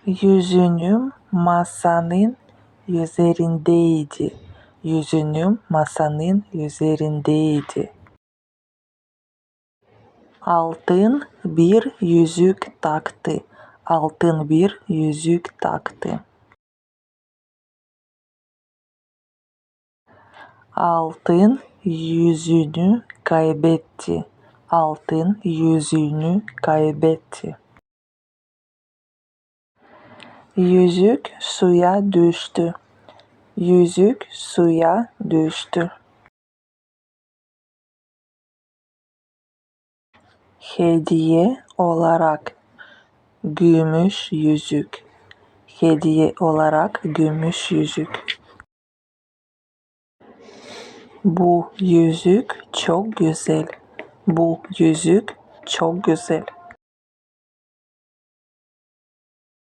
Yüzüğüm masanın üzerindeydi. Yüzüğüm masanın üzerindeydi. Altın bir yüzük taktı. Altın bir yüzük taktı. Altın yüzüğünü kaybetti. Altın yüzüğünü kaybetti. Yüzük suya düştü. Yüzük suya düştü. Hediye olarak gümüş yüzük. Hediye olarak gümüş yüzük. Bu yüzük çok güzel. Bu yüzük çok güzel.